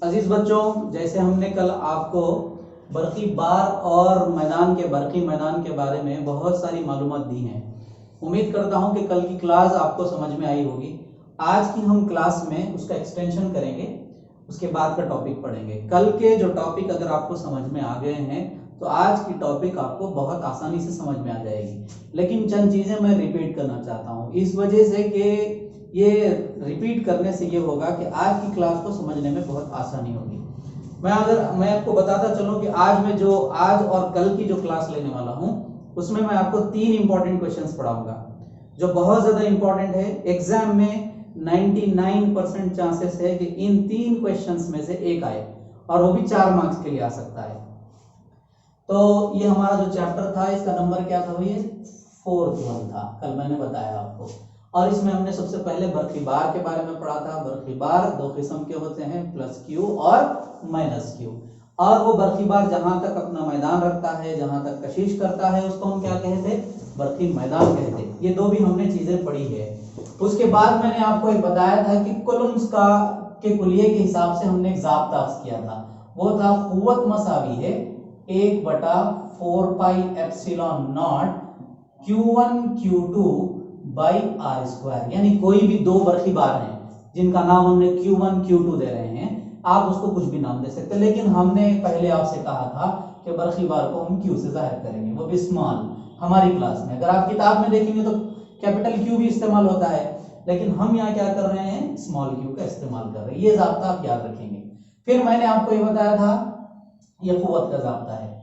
अजीज बच्चों, जैसे हमने कल आपको बरकी बार और बरकी मैदान के बारे में बहुत सारी मालूमात दी हैं। उम्मीद करता हूं कि कल की क्लास आपको समझ में आई होगी। आज की हम क्लास में उसका एक्सटेंशन करेंगे, उसके बाद का टॉपिक पढ़ेंगे। कल के जो टॉपिक अगर आपको समझ में आ गए हैं तो आज की टॉपिक आपको बहुत आसानी से समझ में आ जाएगी। लेकिन चंद चीज़ें मैं रिपीट करना चाहता हूँ, इस वजह से कि ये रिपीट करने से ये होगा कि आज की क्लास को समझने में बहुत आसानी होगी। मैं आपको बताता चलूं कि आज और कल की जो क्लास लेने वाला हूं उसमें मैं आपको 3 इंपॉर्टेंट क्वेश्चंस पढ़ाऊंगा जो बहुत ज्यादा इंपॉर्टेंट है। एग्जाम में 99% चांसेस है कि इन 3 क्वेश्चंस में से एक आए, और वो भी 4 मार्क्स के लिए आ सकता है। तो ये हमारा जो चैप्टर था इसका नंबर क्या था भैया? 4th वन था, कल मैंने बताया आपको। और इसमें हमने सबसे पहले बरकी बार के बारे में पढ़ा था। बरकी बार 2 किस्म के होते हैं, प्लस क्यू और माइनस क्यू। और वो बरकी बार जहां तक अपना मैदान रखता है, जहां तक कशिश करता है, उसको हम क्या कहते हैं? बरकी मैदान कहते। ये 2 भी हमने चीजें पढ़ी है। उसके बाद मैंने आपको एक बताया था कि कुलम्स का के कुलिये के हिसाब से हमने एक ज़ाब्ता किया था। वो था कुव्वत मसावी है 1/4πε0 Q1 Q2 by R square. यानी कोई भी 2 बरकी बार हैं जिनका नाम हमने Q1 Q2 दे रहे हैं, आप उसको कुछ भी नाम दे सकते हैं। लेकिन हमने पहले आपसे कहा था कि बरकी बार को हम Q से जाहिर करेंगे, वो भी स्मॉल। हमारी क्लास में अगर आप किताब में देखेंगे तो कैपिटल Q भी इस्तेमाल होता है, लेकिन हम यहाँ क्या कर रहे हैं? स्मॉल q का इस्तेमाल कर रहे हैं। ये ज़ाब्ता आप याद रखेंगे। फिर मैंने आपको ये बताया था ये कुव्वत का ज़ाब्ता है।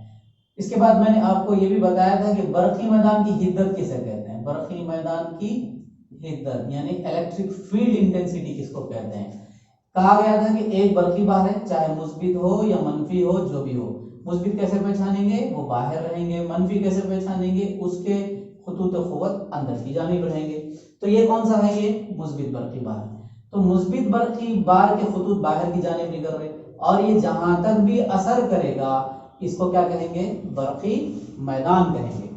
इसके बाद मैंने आपको ये भी बताया था कि बरकी मैदान की हिद्दत किसे कहते हैं? बरकी मैदान की हिद्दत यानी इलेक्ट्रिक फील्ड इंटेंसिटी किसको कहते हैं? कहा गया था कि एक बरकी बार है, चाहे मुस्बित हो या मनफी हो, जो भी हो। मुस्बित कैसे पहचानेंगे? वो बाहर रहेंगे। मनफी कैसे पहचानेंगे? उसके खुतूत कुव्वत अंदर की जानिब रहेंगे। तो ये कौन सा है? ये मुस्बित बरकी बार। तो मुस्बित बरकी बार के खुतूत बाहर की जानिब निकल रहे, और ये जहां तक भी असर करेगा इसको क्या कहेंगे? बरकी मैदान कहेंगे।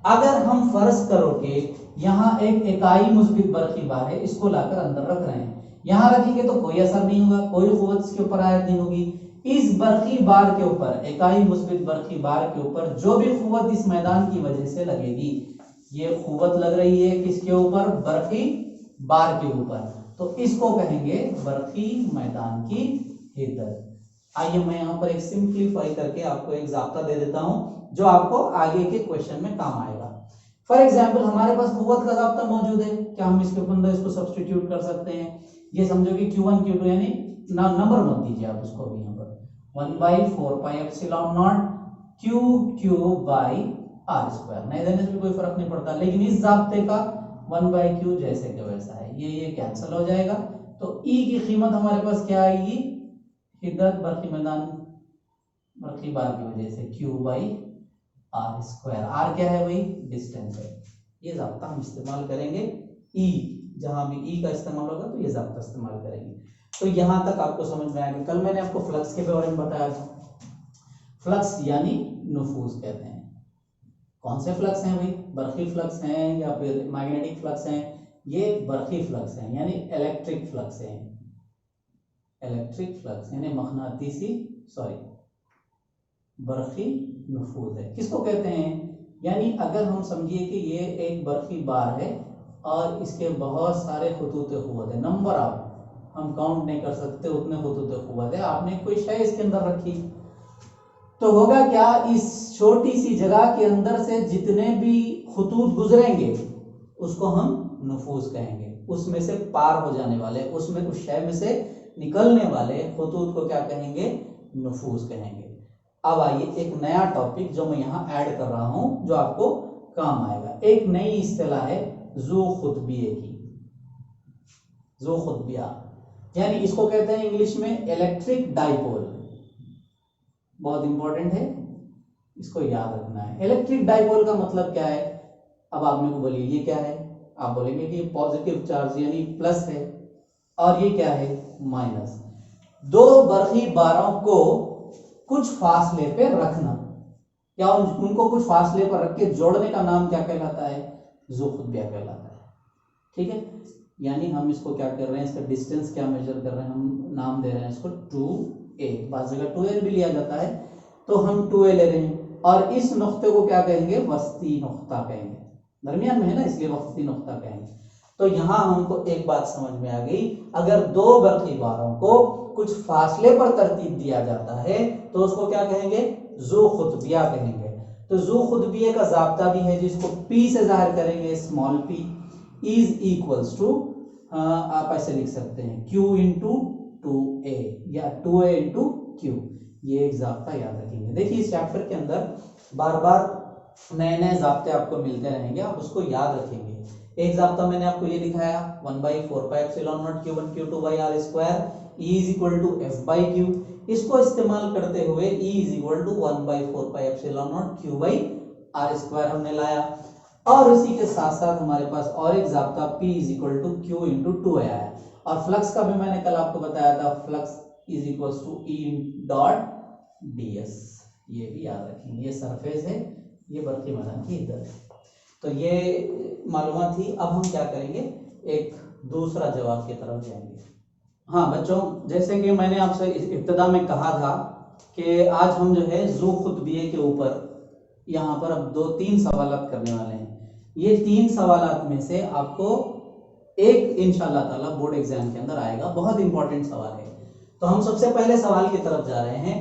अगर हम फर्ज करो कि यहाँ एक इकाई मुस्बित बरकी बार है, इसको लाकर अंदर रख रहे हैं, यहाँ रखेंगे तो कोई असर नहीं होगा, कोई कुव्वत इसके ऊपर आयत नहीं होगी। इस बरकी बार के ऊपर, इकाई मुस्बित बरकी बार के ऊपर जो भी कुव्वत इस मैदान की वजह से लगेगी, ये कुव्वत लग रही है किसके ऊपर? बरकी बार के ऊपर, तो इसको कहेंगे बरकी मैदान की हिद्दत। आइए मैं यहाँ पर एक सिंप्लीफाई करके आपको एक ज़ाब्ता दे देता हूँ जो आपको आगे के क्वेश्चन में काम आएगा। फॉर एग्जाम्पल हमारे पास कुव्वत का ज़ाब्ता मौजूद है, क्या हम इसके अंदर इसको सब्स्टिट्यूट कर सकते हैं? ये समझो कि Q1 Q2 यानी नंबर मत दीजिए आप उसको भी, यहाँ पर 1/4πε0 QQ बाई आर स्क्वायर नहीं देने से भी कोई फर्क नहीं पड़ता, लेकिन इस ज़ाब्ते का 1/Q जैसे कि वैसा है, ये कैंसिल हो जाएगा। तो E की कीमत हमारे पास क्या आएगी? हिद्दत बरकी मैदान बरकी बार की वजह से Q by R square. R क्या है? वही डिस्टेंस है। ये ज़ाब्ता हम इस्तेमाल करेंगे। E जहां भी E का इस्तेमाल होगा तो ये ज़ाब्ता इस्तेमाल करेंगे। तो यहां तक आपको समझ में आएगा। कल मैंने आपको फ्लक्स के बारे में बताया था। फ्लक्स यानी नुफूज कहते हैं। कौन से फ्लक्स हैं भाई? बरकी फ्लक्स हैं या फिर मैग्नेटिक फ्लक्स हैं? ये बरकी फ्लक्स हैं यानी इलेक्ट्रिक फ्लक्स हैं। इलेक्ट्रिक फ्लक्स यानी मकनातीसी बरकी नुफूज है। किसको कहते हैं? यानी अगर हम समझिए कि ये एक बरकी बार है और इसके बहुत सारे खुतूत कुव्वत है, नंबर आप हम काउंट नहीं कर सकते, उतने खुतूत कुव्वत है। आपने कोई शय इसके अंदर रखी तो होगा क्या? इस छोटी सी जगह के अंदर से जितने भी खुतूत गुजरेंगे उसको हम नुफूज कहेंगे। उसमें से पार हो जाने वाले, उसमें उस शय में से निकलने वाले खुतूत को क्या कहेंगे? नुफूज कहेंगे। अब आइए एक नया टॉपिक जो मैं यहाँ ऐड कर रहा हूँ जो आपको काम आएगा। एक नई इस्तिलाह है ज़ू खुतबिये की। ज़ू खुतबिया यानी इसको कहते हैं इंग्लिश में इलेक्ट्रिक डाइपोल। बहुत इंपॉर्टेंट है, इसको याद रखना है। इलेक्ट्रिक डाइपोल का मतलब क्या है? अब आप मेरे को बोलिए ये क्या है? आप बोलेंगे कि पॉजिटिव चार्ज यानी प्लस है, और ये क्या है? माइनस। 2 बरकी बारों को कुछ फासले पे रखना या उनको कुछ फासले पर रख के जोड़ने का नाम क्या कहलाता है? ज़ू खुतबिया कहलाता है। ठीक है, यानी हम इसको क्या कर रहे हैं? इसका डिस्टेंस क्या मेजर कर रहे हैं? हम नाम दे रहे हैं इसको 2 2a, बात जगह 2l भी लिया जाता है, तो हम 2a ले रहे हैं और इस नुक्ते को क्या कहेंगे, वस्ती नुक्ता कहेंगे, दरमियान में है ना इसलिए वस्ती नुक्ता कहेंगे। तो यहाँ हमको एक बात समझ में आ गई, अगर दो बरक़ी बारों को कुछ फासले पर तरतीब दिया जाता है तो उसको क्या कहेंगे, ज़ू खुतबिया कहेंगे। तो ज़ू खुतबिया का ज़ाब्ता भी है जिसको p से जाहिर करेंगे, small p is equals to, आप ऐसे लिख सकते हैं q इंटू 2a या 2a इंटू q, ये एक ज़ाब्ता याद रखेंगे। देखिए इस चैप्टर के अंदर बार बार नए नए ज़ाब्ते आपको मिलते रहेंगे, आप उसको याद रखेंगे। एक ज़ाब्ता मैंने आपको ये दिखाया 1/4πε0 q1 q2 by R square E is equal to F by Q, इसको इस्तेमाल करते हुए E is equal to 1/4πε0 q by R square हमने लाया, और इसी के साथ साथ हमारे पास और एक ज़ाब्ता P is equal to q into 2a आया, और फ्लक्स का भी मैंने कल आपको बताया था, flux is equal to E dot ds, ये भी याद रखेंगे। ये सरफेस है, ये बरक़ी मैदान की इद्दत है। तो ये मालूमात थी। अब हम क्या करेंगे, एक दूसरा जवाब की तरफ जाएंगे। हाँ बच्चों, जैसे कि मैंने आपसे इब्तिदा में कहा था कि आज हम जो है ज़ू खुतबिये के ऊपर यहाँ पर अब 2-3 सवालात करने वाले हैं। ये 3 सवालात में से आपको एक इंशाअल्लाह ताला बोर्ड एग्जाम के अंदर आएगा, बहुत इंपॉर्टेंट सवाल है। तो हम सबसे पहले सवाल की तरफ जा रहे हैं,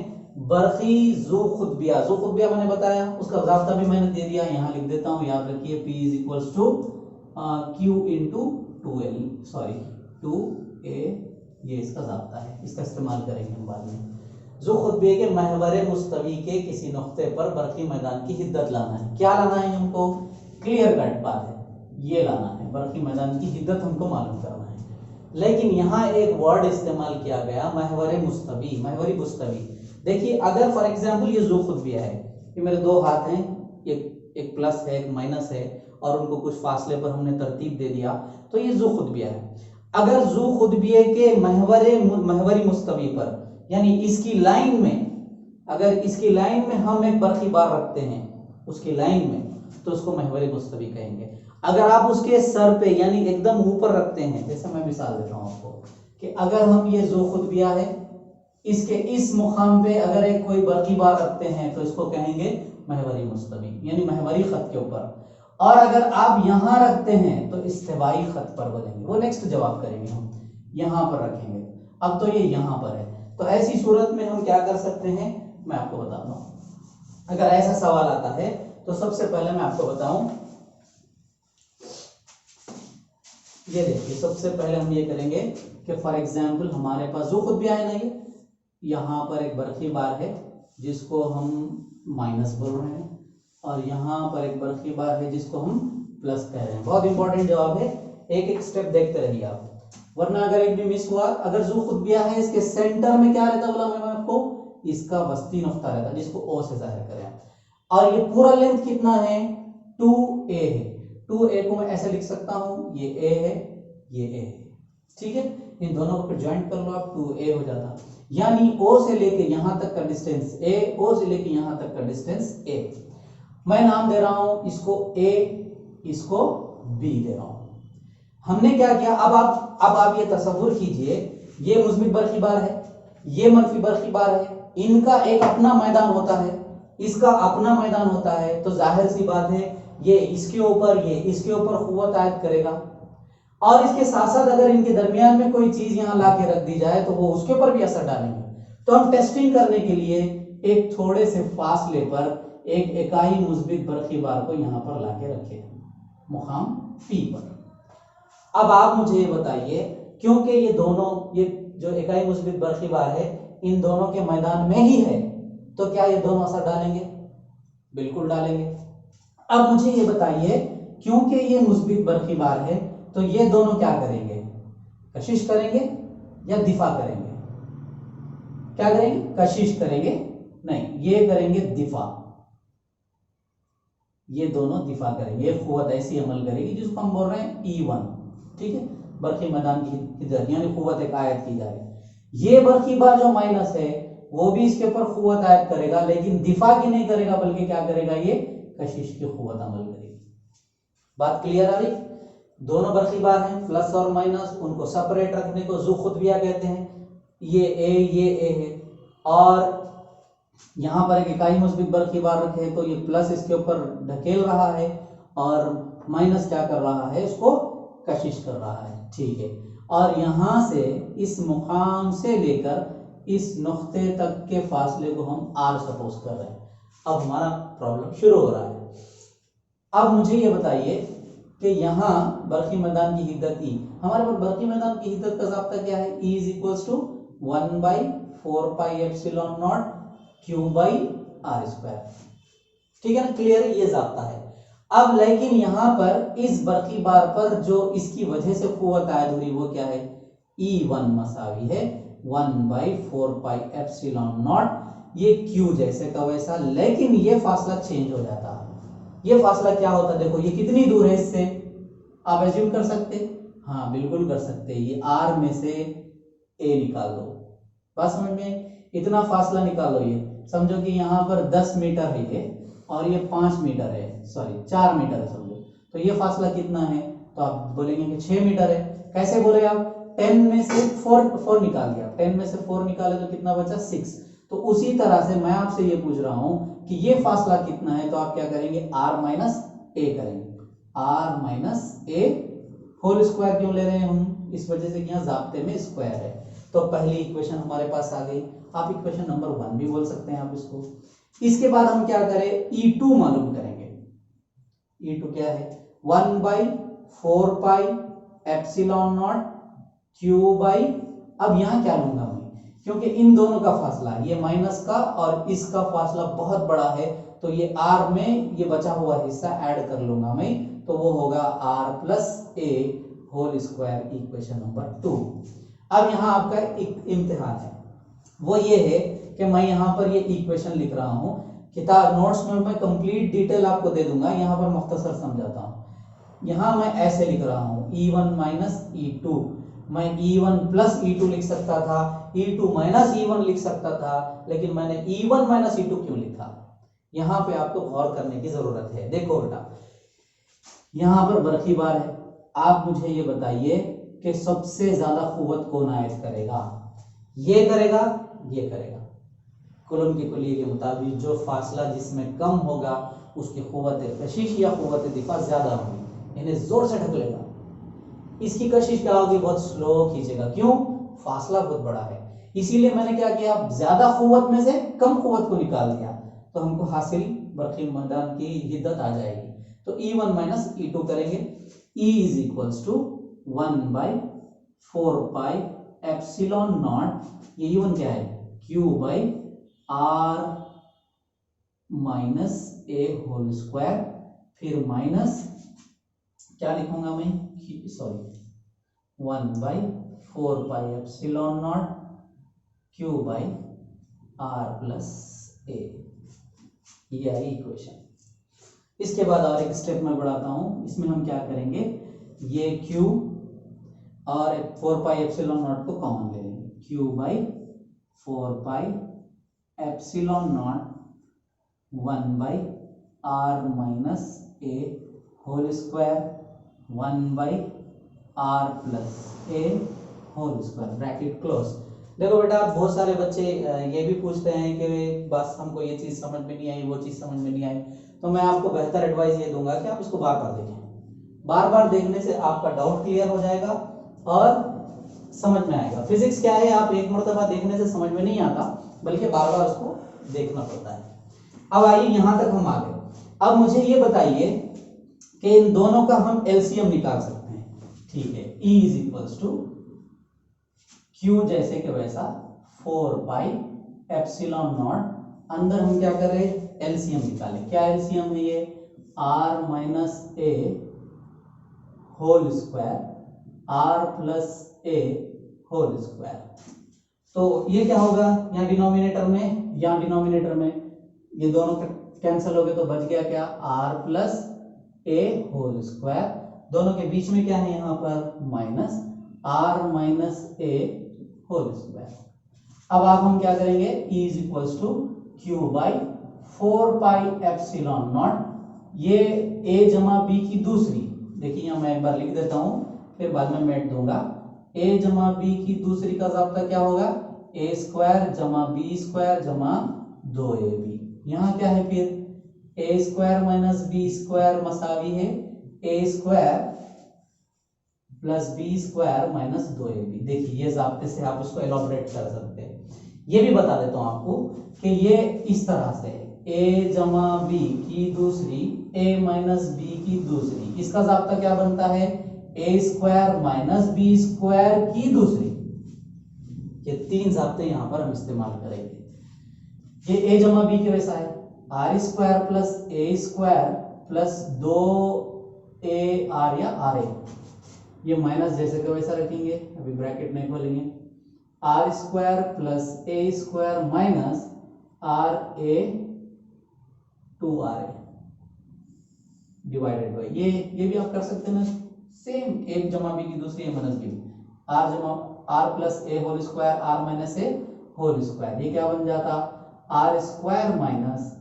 बरक़ी ज़ू खुतबिया। ज़ू खुतबिया मैंने बताया, उसका ज़ाब्ता भी मैंने दे दिया, यहाँ लिख देता हूँ, याद रखिए p is equals to q into 2l, sorry 2a, ये इसका ज़ाब्ता है, इसका इस्तेमाल करेंगे हम बाद में। ज़ू खुतबिये के महवर मुस्तवी के किसी नुक्ते पर बरक़ी मैदान की हिद्दत लाना है। क्या लाना है हमको, क्लियर कट बात है, ये लाना है, बरक़ी मैदान की हिद्दत हमको मालूम करना है। लेकिन यहाँ एक वर्ड इस्तेमाल किया गया, महवर मुस्तवी, महवरी मुस्तवी। देखिए अगर फॉर एग्जाम्पल ये ज़ू खुतबिया है, ये मेरे दो हाथ हैं, एक प्लस है एक माइनस है, और उनको कुछ फासले पर हमने तरतीब दे दिया, तो ये ज़ू खुतबिया है। अगर ज़ू खुतबिये के महवरी मुस्तवी पर, यानी इसकी लाइन में, अगर इसकी लाइन में हम एक बरक़ी बार रखते हैं उसकी लाइन में, तो उसको महवरी मुस्तवी कहेंगे। अगर आप उसके सर पे यानी एकदम ऊपर रखते हैं, जैसे मैं मिसाल देता हूँ आपको कि अगर हम ये ज़ू खुतबिया है, इसके इस मुकाम पे अगर एक कोई बरक़ी बार रखते हैं तो इसको कहेंगे महवरी मुस्तवी, यानी महवरी ख़त के ऊपर। और अगर आप यहाँ रखते हैं तो इस्तिवाई ख़त पर बोलेंगे, वो नेक्स्ट जवाब करेंगे हम, यहाँ पर रखेंगे। अब तो ये यहाँ पर है, तो ऐसी सूरत में हम क्या कर सकते हैं, मैं आपको बताता हूँ। अगर ऐसा सवाल आता है तो सबसे पहले मैं आपको बताऊं, ये देखिए सबसे पहले हम ये करेंगे कि फॉर एग्जाम्पल हमारे पास ज़ू खुतबिया है ना, ये यहाँ पर एक बरक़ी बार है जिसको हम माइनस बोल रहे हैं, और यहाँ पर एक बरक़ी बार है जिसको हम प्लस कह रहे हैं। बहुत इंपॉर्टेंट जवाब है, एक एक स्टेप देखते रहिए आप, वरना अगर एक भी मिस हुआ। अगर ज़ू खुतबिया है, इसके सेंटर में क्या रहता बोला मैं आपको, इसका वस्ती नुक्ता रहता, जिसको ओ से जाहिर करें। और ये पूरा लेंथ कितना है, 2a है। 2a को मैं ऐसे लिख सकता हूँ, ये a है, ये a है, ठीक है। इन दोनों को ज्वाइंट कर लो आप, 2a हो जाता। यानी o से लेके यहाँ तक का डिस्टेंस a, o से लेके यहाँ तक का डिस्टेंस a। मैं नाम दे रहा हूँ इसको a, इसको b दे रहा हूँ। हमने क्या किया, अब आप ये तसव्वुर कीजिए, ये मुस्बित बरक़ी बार है, ये मनफी बरक़ी बार है, इनका एक अपना मैदान होता है, इसका अपना मैदान होता है, तो जाहिर सी बात है ये इसके ऊपर, ये इसके ऊपर क़ुव्वत आयद करेगा। और इसके साथ साथ अगर इनके दरमियान में कोई चीज यहाँ ला के रख दी जाए तो वो उसके ऊपर भी असर डालेंगे। तो हम टेस्टिंग करने के लिए एक थोड़े से फासले पर एक इकाई मुस्बित बरक़ी बार को यहाँ पर ला के रखे मुकाम P पर। अब आप मुझे ये बताइए, क्योंकि ये दोनों, ये जो इकाई मुस्बित बरक़ी बार है इन दोनों के मैदान में ही है, तो क्या ये दोनों असर डालेंगे, बिल्कुल डालेंगे। अब मुझे ये बताइए, क्योंकि ये मुस्बित बरक़ी बार है तो ये दोनों क्या करेंगे, कशिश करेंगे या दिफा करेंगे, क्या करेंगे, कशिश करेंगे, नहीं ये करेंगे दिफा, ये दोनों दिफा करेंगे। ये क़ुव्वत ऐसी अमल करेगी जिसको हम बोल रहे हैं E1, ठीक है, बरक़ी मैदान की इधर, यानी क़ुव्वत एक आयत की जाए। ये बरक़ी बार जो माइनस है वो भी इसके ऊपर क़ुव्वत आयत करेगा, लेकिन दिफा की नहीं करेगा, बल्कि क्या करेगा, ये कशिश की क़ुव्वत अमल करेगी। बात क्लियर आ गई। दोनों बरक़ी बार हैं, प्लस और माइनस, उनको सेपरेट रखने को ज़ू खुतबिया कहते हैं। ये a है, और यहाँ पर एक इकाई मुस्बित बरकी बार रखे है तो ये प्लस इसके ऊपर ढकेल रहा है और माइनस क्या कर रहा है, इसको कशिश कर रहा है। ठीक है, और यहाँ से इस मुकाम से लेकर इस नुक्ते तक के फासले को हम r सपोज कर रहे हैं। अब हमारा प्रॉब्लम शुरू हो रहा है। अब मुझे ये बताइए कि यहाँ बरकी मैदान की हिद्दत ई, हमारे पास बरकी मैदान की हिद्दत का ज़ाब्ता क्या है, E is equals to 1/4πε0 Q/r²। ठीक है ना, क्लियर है, ये ज़ाब्ता है। अब लेकिन यहाँ पर इस बरकी बार पर जो इसकी वजह से कुव्वत आयद हो रही वो क्या है, E1 मसावी है 1/4πε0, ये Q जैसे का वैसा, लेकिन ये फासला चेंज हो जाता है। ये फासला क्या होता है, देखो ये कितनी दूर है इससे, आप एज्यूम कर सकते, हाँ बिल्कुल कर सकते, ये R में से A निकाल दो, बात समझ में, इतना फासला निकालो, ये समझो कि यहाँ पर 10 मीटर है ये और ये 5 मीटर है, सॉरी 4 मीटर है समझो, तो ये फासला कितना है, तो आप बोलेंगे कि 6 मीटर है। कैसे बोले आप, 10 में से 4 निकाल दिया, 10 में से 4 निकाले तो कितना बचा, 6। तो उसी तरह से मैं आपसे ये पूछ रहा हूं कि ये फासला कितना है, तो आप क्या करेंगे, r माइनस ए करेंगे, r minus A whole square क्यों ले रहे हैं हम, इस वजह से कि यहाँ ज़ाब्ते में स्क्वायर है। तो पहली इक्वेशन हमारे पास आ गई, आप इक्वेशन नंबर 1 भी बोल सकते हैं आप इसको। इसके बाद हम क्या करें, E2 मालूम करेंगे। E2 क्या है, 1/4πε0 Q/, अब यहाँ क्या लूंगा मैं, क्योंकि इन दोनों का फासला, ये माइनस का और इसका फासला बहुत बड़ा है, तो ये r में ये बचा हुआ हिस्सा ऐड कर लूंगा मैं, तो वो होगा r plus A whole square, equation number 2। अब यहाँ आपका एक इम्तिहान है, वो ये है कि मैं यहाँ पर ये इक्वेशन लिख रहा हूँ, किताब नोट्स में मैं कंप्लीट डिटेल आपको दे दूंगा, यहाँ पर मुख्तसर समझाता हूँ। यहाँ मैं ऐसे लिख रहा हूँ E1 माइनस E2, मैं E1 प्लस E2 लिख सकता था, E2 माइनस E1 लिख सकता था, लेकिन मैंने E1 माइनस E2 क्यों लिखा, यहाँ पे आपको गौर करने की जरूरत है। देखो बेटा, यहाँ पर बरकी बार है, आप मुझे ये बताइए कि सबसे ज्यादा कुव्वत कौन आयद करेगा, ये करेगा, ये करेगा। कुलम के कुलिये के मुताबिक जो फासला जिसमें कम होगा उसकी कुव्वत कशिश या कुव्वत दिफा ज्यादा होगी, इन्हें जोर से ढकेलेगा। इसकी कशिश क्या होगी, बहुत स्लो खींचेगा, क्यों, फासला बहुत बड़ा है। इसीलिए मैंने क्या किया, ज्यादा कुव्वत में से कम कुव्वत को निकाल दिया, तो हमको हासिल बरकी मैदान की हिद्दत आ जाएगी। तो E1 माइनस E2 करेंगे, E इज इक्वल्स टू 1/4πε0, ये E1 क्या है, Q/r minus A whole square, फिर माइनस क्या लिखूंगा मैं, सॉरी 1/4πε0 Q/r प्लस ए, ये आई इक्वेशन। इसके बाद और एक स्टेप मैं बढ़ाता हूं, इसमें हम क्या करेंगे, ये Q और 4πε0 को कॉमन ले लेंगे, Q/4πε0 1/r minus A whole square 1/r plus A whole square, bracket close. देखो बेटा, बहुत सारे बच्चे ये भी पूछते हैं कि बस हमको ये चीज़ समझ में नहीं आई, वो चीज़ समझ में नहीं आई, तो मैं आपको बेहतर एडवाइस ये दूंगा कि आप इसको बार बार देखें। बार बार देखने से आपका डाउट क्लियर हो जाएगा और समझ में आएगा। फिजिक्स क्या है, आप एक मरतबा देखने से समझ में नहीं आता, बल्कि बार बार उसको देखना पड़ता है। अब आइए यहाँ तक हम आ गए। अब मुझे ये बताइए कि इन दोनों का हम एलसीएम निकाल सकते हैं, ठीक है। E is equals to Q जैसे कि वैसा 4πε0, अंदर हम क्या कर रहे हैं, एलसीएम निकालें। क्या एलसीएम है ये, r minus A whole square r plus A whole square. तो ये क्या होगा, यहाँ डिनोमिनेटर में, यहाँ डिनोमिनेटर में ये दोनों कैंसिल हो गए, तो बच गया क्या, r plus A whole square, दोनों के बीच में क्या है यहाँ पर minus r minus A whole square. अब आप हम क्या करेंगे, E is equals to Q/4πε0, ये a जमा b की दूसरी, देखिए यहाँ मैं एक बार लिख देता हूँ, फिर बाद में मैं दूंगा, a जमा b की दूसरी का ज़ाब्ता क्या होगा, ए स्क्वायर जमा बी स्क्वायर जमा 2ab। यहाँ क्या है फिर A square minus B square मसावी है A square plus B square minus 2ab। देखिए ये ज़ाब्ते से आप इसको एलॉबरेट कर सकते हैं। ये भी बता देता हूं आपको कि ये इस तरह से a जमा बी की दूसरी a माइनस बी की दूसरी, इसका ज़ाब्ता क्या बनता है a square minus B square की दूसरी। ये तीन ज़ाब्ते यहां पर हम इस्तेमाल करेंगे। ये a जमा बी के वैसा है R square plus A square plus 2ar या आर ए, ये माइनस जैसे का वैसा रखेंगे, अभी ब्रैकेट नहीं खोलेंगे। R square plus A square minus R A 2r divided by ये भी आप कर सकते हैं ना, सेम एक जमा बी की दूसरी ए माइनस बी, आर जमा R plus A whole square R minus A whole square, ये क्या बन जाता आर स्क्वायर माइनस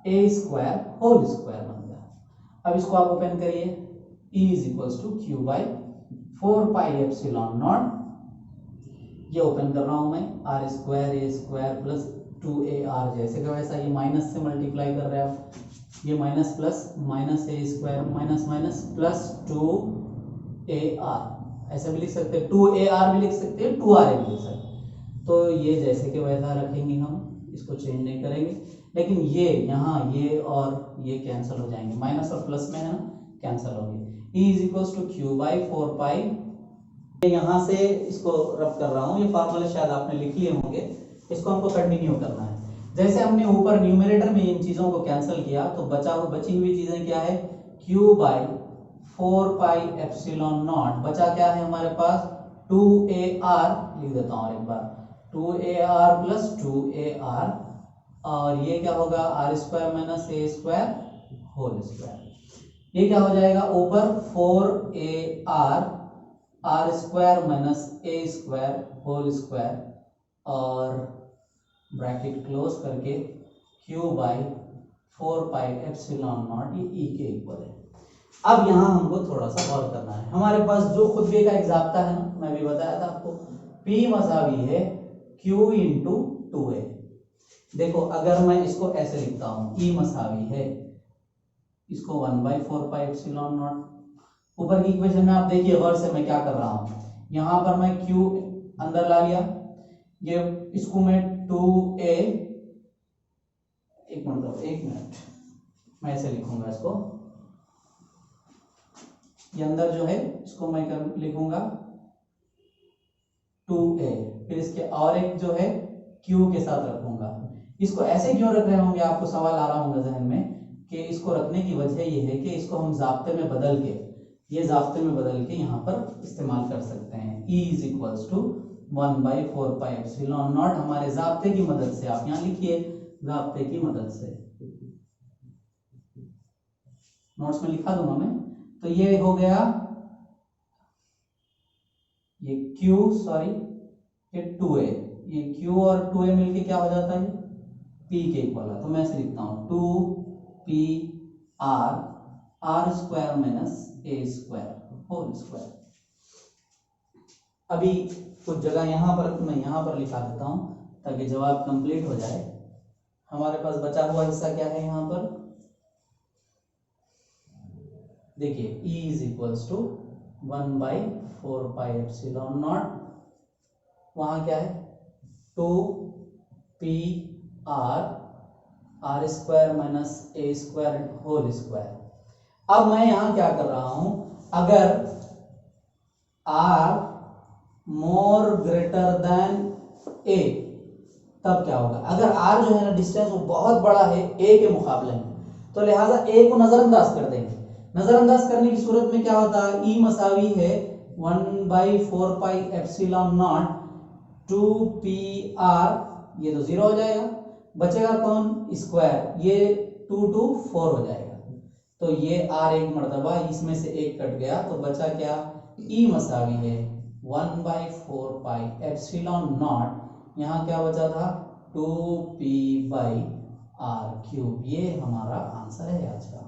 ए स्क्वायर होल स्क्वायर बन गया। अब इसको आप ओपन करिए, E is equals to Q by 4 pi epsilon naught, ये ओपन कर रहा हूं मैं, R square A square plus 2ar जैसे का वैसा, ये माइनस से मल्टीप्लाई कर रहे हैं आप, ये माइनस प्लस माइनस ए square minus minus plus 2ar, ऐसा भी लिख सकते हैं, 2ar भी लिख सकते हैं, 2ra भी लिख सकते हैं। तो ये जैसे कि वैसा रखेंगे, हम इसको चेंज नहीं करेंगे, लेकिन ये यहाँ ये और ये कैंसिल हो जाएंगे, माइनस और प्लस में है ना कैंसिल होंगे। E is equals to Q by 4 pi, यहाँ से इसको रब कर रहा हूँ, ये फार्मूले शायद आपने लिख लिए होंगे, इसको हमको कंटिन्यू करना है। जैसे हमने ऊपर न्यूमरेटर में इन चीज़ों को कैंसिल किया तो बची हुई चीज़ें क्या है, q by 4 pi epsilon not, बचा क्या है हमारे पास 2ar, लिख देता हूँ एक बार, 2ar प्लस 2ar, और ये क्या होगा आर स्क्वायर माइनस ए स्क्वायर होल स्क्वायर, ये क्या हो जाएगा ऊपर 4ar आर स्क्वायर माइनस ए स्क्वायर होल स्क्वायर और ब्रैकेट क्लोज करके q by 4 pi epsilon naught, ये e के इक्वल है। अब यहाँ हमको थोड़ा सा और करना है, हमारे पास जो खुद भी का एक ज़ाब्ता है ना, मैं भी बताया था आपको, p मसावी है q इंटू 2a। देखो अगर मैं इसको ऐसे लिखता हूँ, e मसावी है इसको 1 बाई 4 पाई एप्सिलॉन नॉट, ऊपर की इक्वेशन में आप देखिए गौर से मैं क्या कर रहा हूं, यहां पर मैं q अंदर ला लिया, ये इसको मैं 2a, एक मिनट मैं ऐसे लिखूंगा इसको, ये अंदर जो है इसको मैं लिखूंगा 2a, फिर इसके और एक जो है q के साथ रखूंगा। इसको ऐसे क्यों रख रहे होंगे, आपको सवाल आ रहा होगा जहन में कि इसको रखने की वजह ये है कि इसको हम ज़ाब्ते में बदल के, ये ज़ाब्ते में बदल के यहाँ पर इस्तेमाल कर सकते हैं। E is equals to 1 by 4 pi epsilon naught, हमारे ज़ाब्ते की मदद से, आप यहाँ लिखिए ज़ाब्ते की मदद से, नोट्स में लिखा दूंगा मैं, तो ये हो गया ये ये 2a, ये q और 2a मिलके क्या हो जाता है p के इक्वल है, तो मैं ऐसे लिखता हूँ 2pr आर स्क्वायर माइनस ए स्क्वायर होल स्क्वायर। अभी कुछ जगह यहाँ पर मैं यहाँ पर लिखा देता हूँ ताकि जवाब कंप्लीट हो जाए। हमारे पास बचा हुआ हिस्सा क्या है यहाँ पर, देखिए E is equals to 1 by 4 pi epsilon nought, वहाँ क्या है 2pr स्क्वायर माइनस ए स्क्वायर होल स्क्वायर। अब मैं यहां क्या कर रहा हूं, अगर r more greater than a तब क्या होगा, अगर r जो है ना डिस्टेंस वो बहुत बड़ा है a के मुकाबले में, तो लिहाजा a को नजरअंदाज कर देंगे। नजरअंदाज करने की सूरत में क्या होता है, E मसावी है 1 by 4 pi epsilon not 2pr, ये तो 0 हो जाएगा, बचेगा कौन स्क्वायर, ये 2 to 4 हो जाएगा, तो ये r एक मर्तबा इसमें से एक कट गया, तो बचा क्या E मसावी है 1 बाई 4 पाई एप्सिलॉन नॉट, यहाँ क्या बचा था 2p बाई r क्यूब। ये हमारा आंसर है आज का।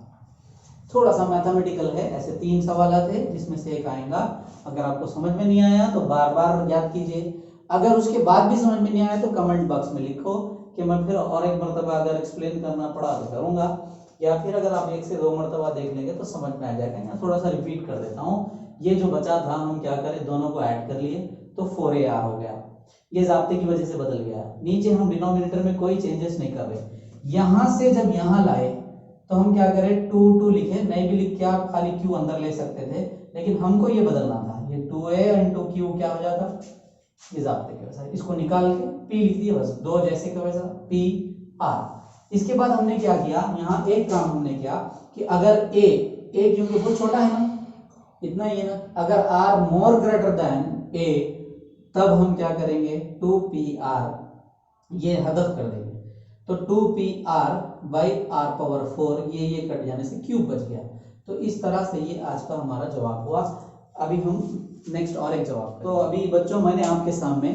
थोड़ा सा मैथमेटिकल है, ऐसे 3 सवाल थे जिसमें से एक आएगा, अगर आपको समझ में नहीं आया तो बार बार याद कीजिए। अगर उसके बाद भी समझ में नहीं आया तो कमेंट बॉक्स में लिखो कि मैं फिर और एक मरतबा अगर एक्सप्लेन करना पड़ा तो करूँगा, या फिर अगर आप 1 से 2 मरतबा देख लेंगे तो समझ में आ जाएगा। यहाँ थोड़ा सा रिपीट कर देता हूँ। ये जो बचा था हम क्या करें, दोनों को ऐड कर लिए तो 4AR हो गया। ये ज़ाब्ते की वजह से बदल गया। नीचे हम डिनोमिनेटर में कोई चेंजेस नहीं कर रहे। यहाँ से जब यहाँ लाए तो हम क्या करें, 2 लिखे, नहीं भी लिख के आप खाली Q अंदर ले सकते थे, लेकिन हमको ये बदलना था। ये 2A इंटू Q क्या हो जाता, ये ज़ाब्ते के वैसा। इसको निकाल के P लिख दिया, बस 2 जैसे के वैसा PR। इसके बाद हमने क्या किया, यहाँ एक काम हमने किया कि अगर A क्योंकि बहुत छोटा है ना, इतना ही है ना, अगर R more greater than A तब हम क्या करेंगे, 2PR ये हदफ कर देंगे। तो 2PR बाई R⁴ ये कट जाने से क्यूब बच गया। तो इस तरह से ये आज का हमारा जवाब हुआ। अभी हम नेक्स्ट और एक जवाब। तो अभी बच्चों मैंने आपके सामने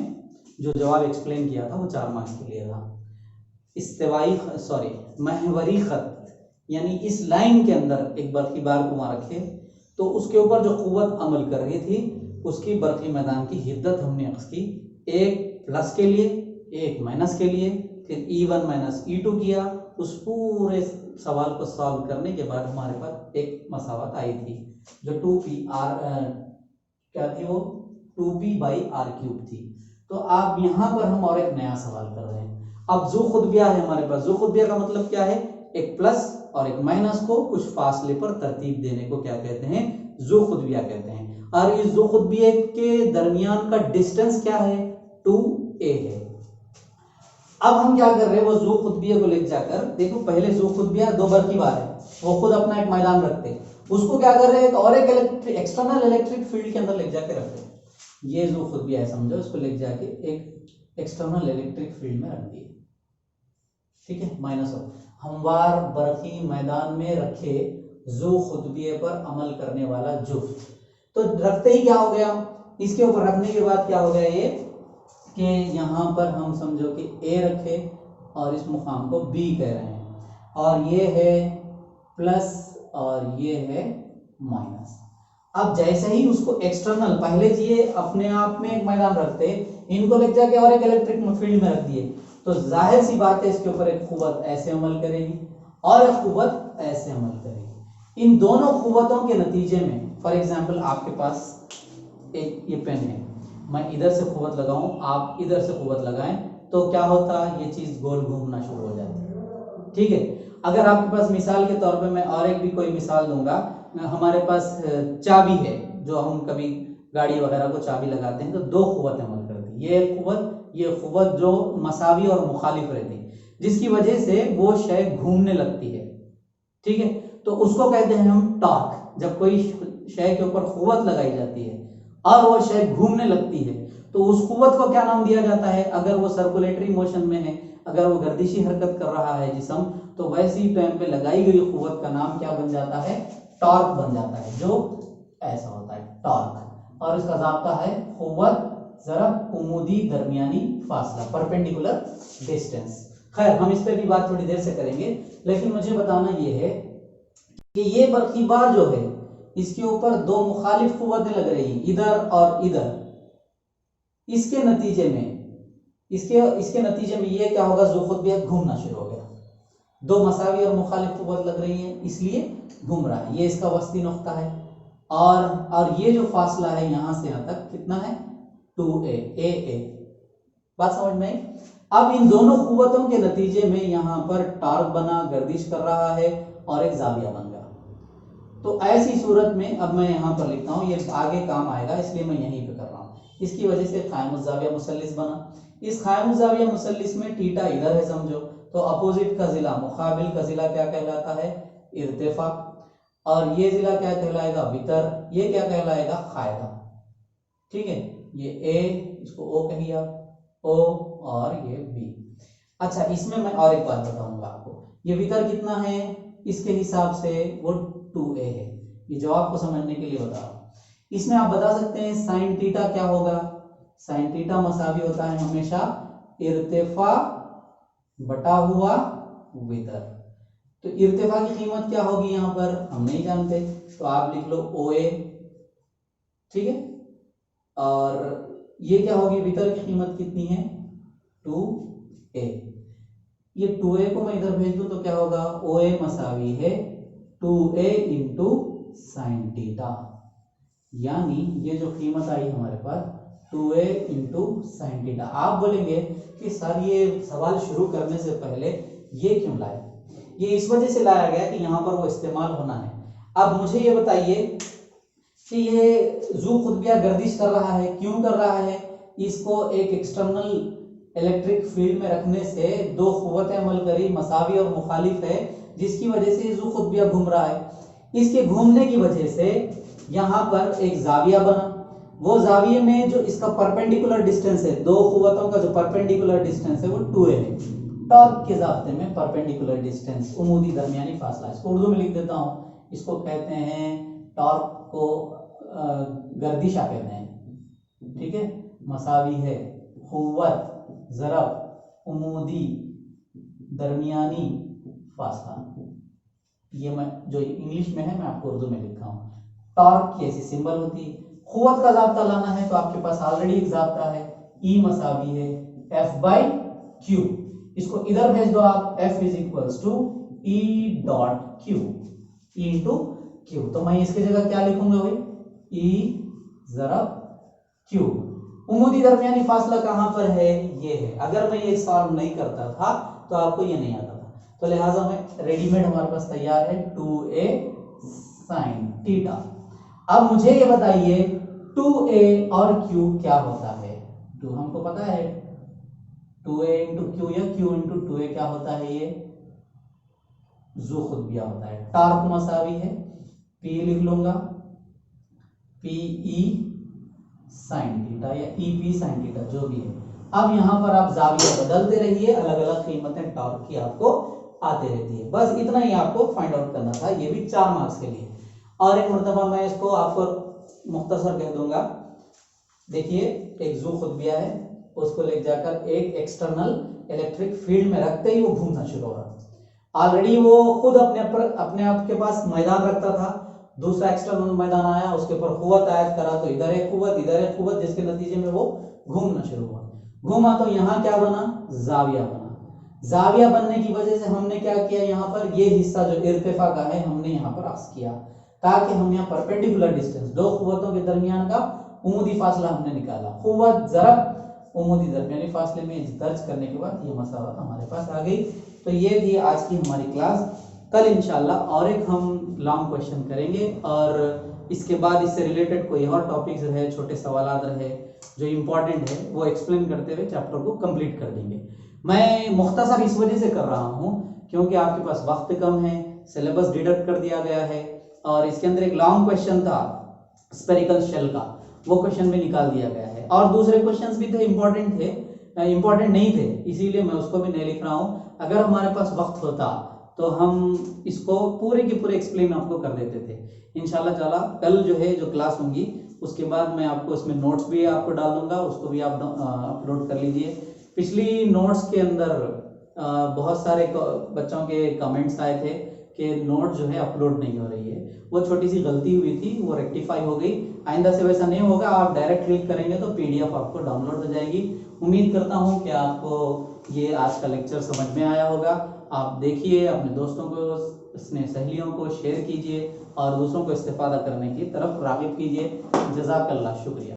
जो जवाब एक्सप्लेन किया था वो 4 मार्क्स के लिए था। महवरी खत यानी इस लाइन के अंदर एक बरकी बार को वहां रखे तो उसके ऊपर जो कुव्वत अमल कर रही थी उसकी बरकी मैदान की हिद्दत हमने अक्स की, एक प्लस के लिए एक माइनस के लिए, फिर E1 माइनस E2 किया। उस पूरे सवाल को सॉल्व करने के बाद हमारे पास एक मसावत आई थी जो 2PR क्या थी, वो 2P/R³ थी। तो आप यहाँ पर हम और एक नया सवाल कर रहे हैं। अब जो खुतबिया है हमारे पास, जो खुतबिया का मतलब क्या है, एक प्लस और एक माइनस को कुछ फासले पर तरतीब देने को क्या कहते हैं, जो खुतबिया कहते हैं। और इस जो खुतबिया के दरमियान का डिस्टेंस क्या है, 2A है। अब हम क्या कर रहे हैं, वो जो खुतबिया को ले जाकर, देखो पहले जो खुतबिया 2 बरकी बार है, वो खुद अपना एक मैदान रखते हैं, उसको क्या कर रहे हैं, और एक एक्सटर्नल इलेक्ट्रिक फील्ड के अंदर ले जाके रखते हैं। ये जो खुतबिया है समझो, इसको ले जाके एक एक्सटर्नल इलेक्ट्रिक फील्ड में रख दिए, ठीक है, माइनस ऑफ हमवार बरकी मैदान में रखे जो खुतबिये पर अमल करने वाला जुफ्त। तो रखते ही क्या हो गया, इसके ऊपर रखने के बाद क्या हो गया ये कि यहाँ पर हम समझो कि A रखे और इस मुकाम को B कह रहे हैं, और ये है प्लस और ये है माइनस। अब जैसे ही उसको एक्सटर्नल, पहले ये अपने आप में एक मैदान रखते, इनको ले जाके और एक इलेक्ट्रिक फील्ड में रख दिए, तो जाहिर सी बात है इसके ऊपर एक कुव्वत ऐसे अमल करेगी और एक कुव्वत ऐसे अमल करेगी। इन दोनों कुव्वतों के नतीजे में, फॉर एग्जांपल आपके पास एक ये पेन है, मैं इधर से कुव्वत लगाऊं, आप इधर से कुव्वत लगाएं, तो क्या होता है, ये चीज गोल घूमना शुरू हो जाती है, ठीक है। अगर आपके पास मिसाल के तौर पे मैं और एक भी कोई मिसाल दूंगा, हमारे पास चाबी है, जो हम कभी गाड़ी वगैरह को चाबी लगाते हैं तो 2 कुव्वत अमल करती है, ये कुव्वत जो मसावी और मुखालिफ रहती है, जिसकी वजह से वो शय घूमने लगती है, ठीक है। तो उसको कहते हैं हम टॉर्क। जब कोई शय के ऊपर कुव्वत लगाई जाती है और वो शय घूमने लगती है तो उस कुव्वत को क्या नाम दिया जाता है, अगर वो सर्कुलेटरी मोशन में है, अगर वो गर्दिशी हरकत कर रहा है जिस्म, तो वैसी टाइम पे लगाई गई कुव्वत का नाम क्या बन जाता है, टॉर्क बन जाता है, जो ऐसा होता है टॉर्क। और इसका ज़ाब्ता है कुव्वत ज़रब उमूदी दरमियानी फासला, परपेंडिकुलर डिस्टेंस। खैर हम इस पे भी बात थोड़ी देर से करेंगे, लेकिन मुझे बताना ये है कि ये बरकी बार जो है इसके ऊपर 2 मुखालिफ कुव्वतें लग रही हैं, इधर और इधर। इसके नतीजे में ये क्या होगा, जो खुतबिया घूमना शुरू हो गया, 2 मसावी और मुखालिफ कुव्वत लग रही है इसलिए घूम रहा है। ये इसका वस्ती नुक्ता है, और ये जो फासला है यहां से यहां तक कितना है, 2A। बात समझ में आई। अब इन दोनों कुव्वतों के नतीजे में यहां पर टॉर्क बना, गर्दिश कर रहा है और एक जाविया बन गया। तो ऐसी सूरत में अब मैं यहाँ पर लिखता हूँ, ये आगे काम आएगा इसलिए मैं यहीं पे कर रहा हूँ। इसकी वजह से कायमुज़्ज़ाविया मुसल्लिस बना। इस कायमुज़्ज़ाविया मुसल्लिस में थीटा इधर है समझो, तो अपोजिट का जिला, मुकाबिल का जिला क्या कहलाता है, इर्तिफा, और ये जिला क्या कहलाएगा, वितर, ये क्या कहलाएगा, कायदा, ठीक है। ये A, इसको O कहिए आप, O, और ये B। अच्छा, इसमें मैं और एक बात बताऊंगा आपको, ये वितर कितना है, इसके हिसाब से वो 2A है। ये जवाब को समझने के लिए बता रहा हूं। इसमें आप बता सकते हैं साइन थीटा क्या होगा, साइन थीटा मसावी होता है हमेशा इर्तिफा बटा हुआ वितर। तो इर्तिफा की कीमत क्या होगी यहाँ पर हम नहीं जानते, तो आप लिख लो OA, ठीक है, और ये क्या होगी, भीतर की कीमत कितनी है 2a। ये 2a को मैं इधर भेज दूं तो क्या होगा, OA मसावी है 2a इंटू साइन थीटा, यानी ये जो कीमत आई हमारे पास 2a इंटू साइन थीटा। आप बोलेंगे कि सर ये सवाल शुरू करने से पहले ये क्यों लाए, ये इस वजह से लाया गया कि यहाँ पर वो इस्तेमाल होना है। अब मुझे ये बताइए कि ये जू खुतबिया गर्दिश कर रहा है, क्यों कर रहा है, इसको एक एक्सटर्नल इलेक्ट्रिक फील्ड में रखने से दो क़ुव्वतें अमल करी, मसावी और मुखालिफ है, जिसकी वजह से जू खुतबिया घूम रहा है। इसके घूमने की वजह से यहाँ पर एक जाविया बना, वो जाविये में जो इसका परपेंडिकुलर डिस्टेंस है, दो क़ुव्वतों का जो परपेंडिकुलर डिस्टेंस है वो 2a है। टॉर्क के ज़ाब्ते में परपेंडिकुलर डिस्टेंस, उमूदी दरमियानी फासला, इसको उर्दू में लिख देता हूँ, इसको कहते हैं टॉर्क को गर्दिशा कहते हैं, ठीक है। मसावी है क़ुव्वत ज़रब उमूदी दरमियानी फासला, ये मैं जो इंग्लिश में है मैं आपको उर्दू में लिखा हूँ। टॉर्क की ऐसी सिंबल होती है। क़ुव्वत का ज़ाब्ता लाना है तो आपके पास ऑलरेडी एक ज़ाब्ता है, E मसावी है F/Q, इसको इधर भेज दो आप, F is equals to E dot Q, E into Q। तो मैं इसकी जगह क्या लिखूंगा भाई, E ज़रब Q। उमूदी दरमियानी फासला कहाँ पर है, ये है। अगर मैं ये सॉल्व नहीं करता था तो आपको ये नहीं आता था, तो लिहाजा मैं रेडीमेड हमारे पास तैयार है 2a साइन थीटा। अब मुझे ये बताइए 2a और q क्या होता है, 2 हमको पता है 2a इंटू क्यू या q इंटू 2a क्या होता है, ये जू खुतबिया होता है। टॉर्क मसावी है P लिख लूंगा PE साइन थीटा या EP साइन थीटा जो भी है। अब यहाँ पर आप जाविया बदलते रहिए, अलग अलग कीमतें टॉर्क की आपको आते रहती है। बस इतना ही आपको फाइंड आउट करना था, ये भी 4 मार्क्स के लिए। और एक मरतबा मैं इसको आपको मुख्तसर कह दूंगा। देखिए एक जू खुतबिया है, उसको ले जाकर एक एक्सटर्नल इलेक्ट्रिक फील्ड में रखते ही वो घूमना शुरू हो रहा। ऑलरेडी वो खुद अपने आप के पास मैदान रखता था, दूसरा एक्सटर्नल मैदान आया, उसके ऊपर क़ुव्वत आयत करा तो इधर एक क़ुव्वत इधर एक क़ुव्वत, जिसके नतीजे में वो घूमना शुरू हुआ। घूमा तो यहाँ क्या बना, जाविया बना। जाविया बनने की वजह से हमने क्या किया, यहाँ पर ये हिस्सा जो इर्तिफा का है हमने यहाँ पर आस किया, ताकि हम यहाँ परपेंडिकुलर डिस्टेंस, दो क़ुव्वतों के दरमियान का उमूदी फासला हमने निकाला। क़ुव्वत ज़रब उमूदी दरमियानी फासले में दर्ज करने के बाद ये मसावत हमारे पास आ गई। तो ये थी आज की हमारी क्लास। कल इंशाल्लाह और एक हम लॉन्ग क्वेश्चन करेंगे, और इसके बाद इससे रिलेटेड कोई और टॉपिक्स रहे, छोटे सवाल रहे जो इम्पोर्टेंट है, वो एक्सप्लेन करते हुए चैप्टर को कंप्लीट कर देंगे। मैं मुख्तसर इस वजह से कर रहा हूँ क्योंकि आपके पास वक्त कम है, सिलेबस डिडक्ट कर दिया गया है, और इसके अंदर एक लॉन्ग क्वेश्चन था स्फेरिकल शेल का, वो क्वेश्चन भी निकाल दिया गया है, और दूसरे क्वेश्चंस भी थे, इम्पोर्टेंट नहीं थे, इसीलिए मैं उसको भी नहीं लिख रहा हूँ। अगर हमारे पास वक्त होता तो हम इसको पूरे के पूरे एक्सप्लेन आपको कर देते थे। इंशाल्लाह ताला कल जो है जो क्लास होंगी उसके बाद मैं आपको इसमें नोट्स भी आपको डाल दूंगा, उसको भी आप अपलोड कर लीजिए। पिछली नोट्स के अंदर बहुत सारे बच्चों के कमेंट्स आए थे कि नोट जो है अपलोड नहीं हो रही है, वो छोटी सी गलती हुई थी, वो रेक्टिफाई हो गई। आइंदा से वैसा नहीं होगा, आप डायरेक्ट क्लिक करेंगे तो PDF आपको डाउनलोड हो जाएगी। उम्मीद करता हूँ कि आपको ये आज का लेक्चर समझ में आया होगा। आप देखिए, अपने दोस्तों को, स्नेह सहेलियों को शेयर कीजिए और दूसरों को इस्तेफादा करने की तरफ राग़िब कीजिए। जज़ाकल्लाह, शुक्रिया।